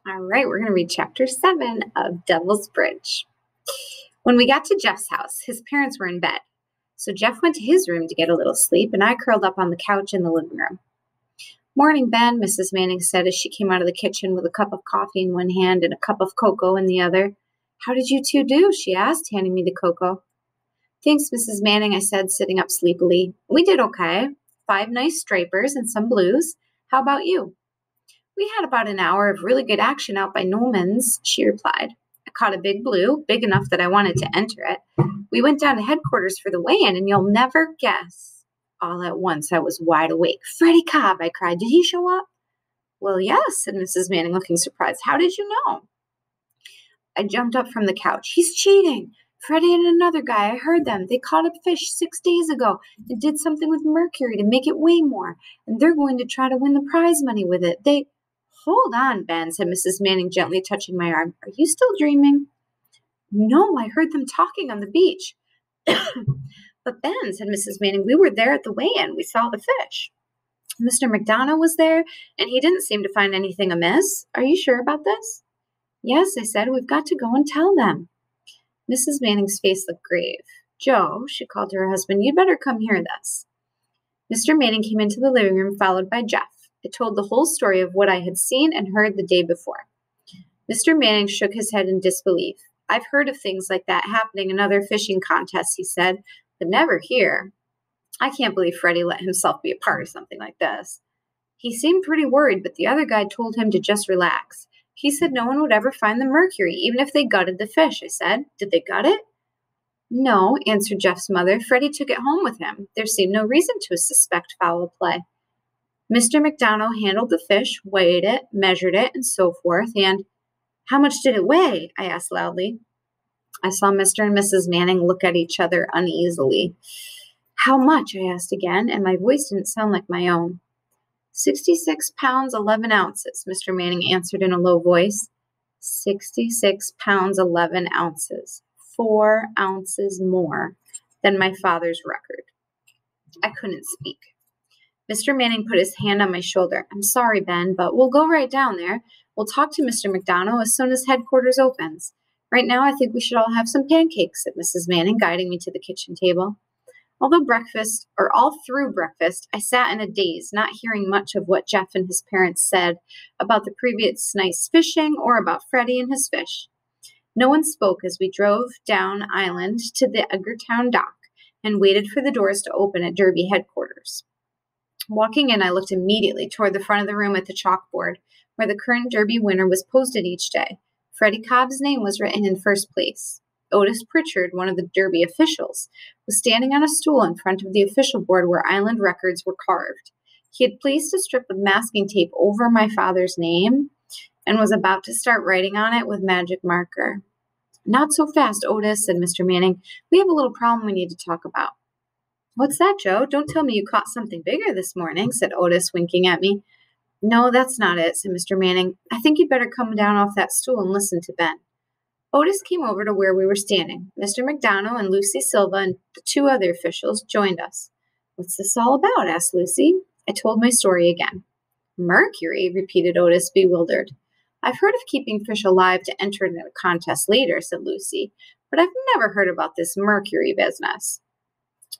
All right, we're going to read Chapter 7 of Devil's Bridge. When we got to Jeff's house, his parents were in bed. So Jeff went to his room to get a little sleep, and I curled up on the couch in the living room. "Morning, Ben," Mrs. Manning said as she came out of the kitchen with a cup of coffee in one hand and a cup of cocoa in the other. "How did you two do?" she asked, handing me the cocoa. "Thanks, Mrs. Manning," I said, sitting up sleepily. "We did okay. 5 nice stripers and some blues. How about you?" "We had about an hour of really good action out by Nolman's," she replied. "I caught a big blue, big enough that I wanted to enter it. We went down to headquarters for the weigh-in, and you'll never guess." All at once, I was wide awake. "Freddie Cobb," I cried. "Did he show up?" "Well, yes," said Mrs. Manning, looking surprised. "How did you know?" I jumped up from the couch. "He's cheating. Freddie and another guy, I heard them. They caught a fish 6 days ago and did something with mercury to make it weigh more, and they're going to try to win the prize money with it. Hold on, Ben," said Mrs. Manning, gently touching my arm. "Are you still dreaming?" "No, I heard them talking on the beach." "But Ben," said Mrs. Manning, "we were there at the weigh-in. We saw the fish. Mr. McDonough was there, and he didn't seem to find anything amiss. Are you sure about this?" "Yes," I said. "We've got to go and tell them." Mrs. Manning's face looked grave. "Joe," she called to her husband, "you'd better come hear this." Mr. Manning came into the living room, followed by Jeff. It told the whole story of what I had seen and heard the day before. Mr. Manning shook his head in disbelief. "I've heard of things like that happening in other fishing contests," he said, "but never here. I can't believe Freddie let himself be a part of something like this." "He seemed pretty worried, but the other guy told him to just relax. He said no one would ever find the mercury, even if they gutted the fish," I said. "Did they gut it?" "No," answered Jeff's mother. "Freddie took it home with him. There seemed no reason to suspect foul play. Mr. McDonough handled the fish, weighed it, measured it, and so forth, and—" "How much did it weigh?" I asked loudly. I saw Mr. and Mrs. Manning look at each other uneasily. "How much?" I asked again, and my voice didn't sound like my own. 66 pounds, 11 ounces, Mr. Manning answered in a low voice. 66 pounds, 11 ounces. 4 ounces more than my father's record. I couldn't speak. Mr. Manning put his hand on my shoulder. "I'm sorry, Ben, but we'll go right down there. We'll talk to Mr. McDonough as soon as headquarters opens. Right now, I think we should all have some pancakes," said Mrs. Manning, guiding me to the kitchen table. All through breakfast, I sat in a daze, not hearing much of what Jeff and his parents said about the previous night's fishing or about Freddie and his fish. No one spoke as we drove down island to the Edgartown dock and waited for the doors to open at Derby headquarters. Walking in, I looked immediately toward the front of the room at the chalkboard, where the current Derby winner was posted each day. Freddie Cobb's name was written in first place. Otis Pritchard, one of the Derby officials, was standing on a stool in front of the official board where island records were carved. He had placed a strip of masking tape over my father's name and was about to start writing on it with magic marker. "Not so fast, Otis," said Mr. Manning. "We have a little problem we need to talk about." "What's that, Joe? Don't tell me you caught something bigger this morning," said Otis, winking at me. "No, that's not it," said Mr. Manning. "I think you'd better come down off that stool and listen to Ben." Otis came over to where we were standing. Mr. McDonough and Lucy Silva and the 2 other officials joined us. "What's this all about?" asked Lucy. I told my story again. "Mercury," repeated Otis, bewildered. "I've heard of keeping fish alive to enter in a contest later," said Lucy, "but I've never heard about this mercury business."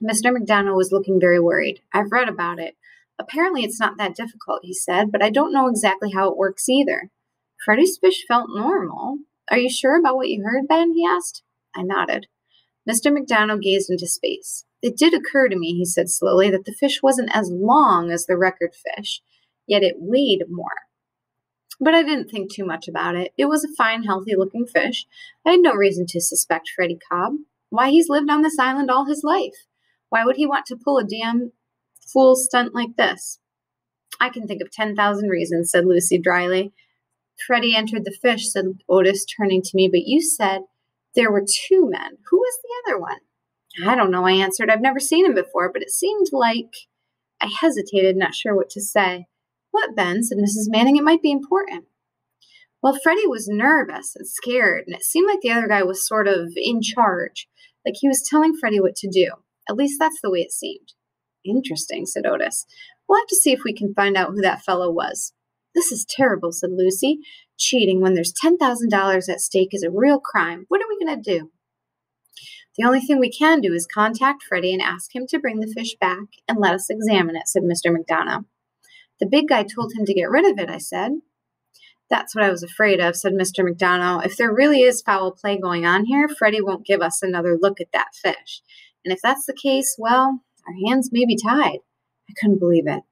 Mr. McDonough was looking very worried. "I've read about it. Apparently it's not that difficult," he said, "but I don't know exactly how it works either. Freddie's fish felt normal. Are you sure about what you heard, Ben?" he asked. I nodded. Mr. McDonough gazed into space. "It did occur to me," he said slowly, "that the fish wasn't as long as the record fish, yet it weighed more. But I didn't think too much about it. It was a fine, healthy-looking fish. I had no reason to suspect Freddie Cobb. Why, he's lived on this island all his life. Why would he want to pull a damn fool stunt like this?" "I can think of 10,000 reasons," said Lucy dryly. "Freddie entered the fish," said Otis, turning to me, "but you said there were 2 men. Who was the other one?" "I don't know," I answered. "I've never seen him before, but it seemed like—" I hesitated, not sure what to say. "What, Ben?" said Mrs. Manning. "It might be important." "Well, Freddie was nervous and scared, and it seemed like the other guy was sort of in charge, like he was telling Freddie what to do. At least that's the way it seemed." "Interesting," said Otis. "We'll have to see if we can find out who that fellow was." "This is terrible," said Lucy. Cheating when there's $10,000 at stake is a real crime. What are we going to do? The only thing we can do is contact Freddie and ask him to bring the fish back and let us examine it, said Mr. McDonough. The big guy told him to get rid of it, I said. That's what I was afraid of, said Mr. McDonough. If there really is foul play going on here, Freddie won't give us another look at that fish. And if that's the case, well, our hands may be tied. I couldn't believe it.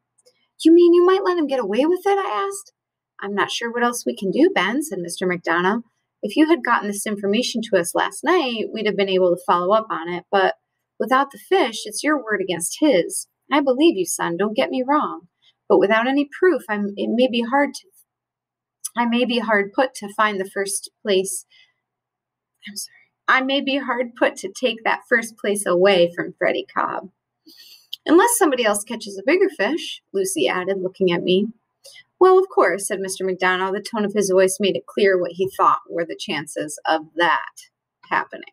You mean you might let him get away with it? I asked. I'm not sure what else we can do, Ben, said Mr. McDonough. If you had gotten this information to us last night, we'd have been able to follow up on it. But without the fish, it's your word against his. I believe you, son, don't get me wrong. But without any proof, I may be hard put to find the first place. I may be hard put to take that first place away from Freddie Cobb. Unless somebody else catches a bigger fish, Lucy added, looking at me. Well, of course, said Mr. McDonough. The tone of his voice made it clear what he thought were the chances of that happening.